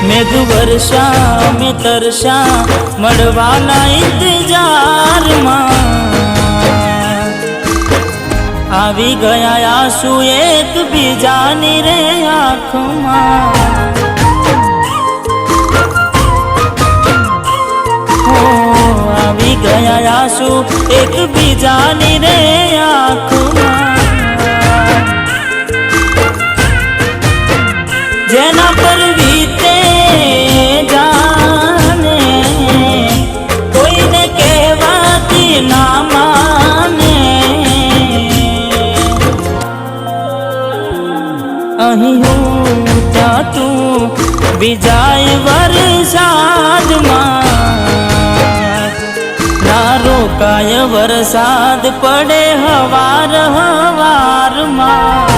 मेघ वर्षा में तरसा मळवाना इंतजार में आवी गया आंसू एक बीजानी रे आँख में। आवी गया आंसू एक बीजानी रे आँख में। जेना पर वीते जाने कोई ने कहवाती ना माने अहीं हूँ त्या तू विजाय वरसाद मां ना रोकाय वरसाद पड़े हवार हवार मां।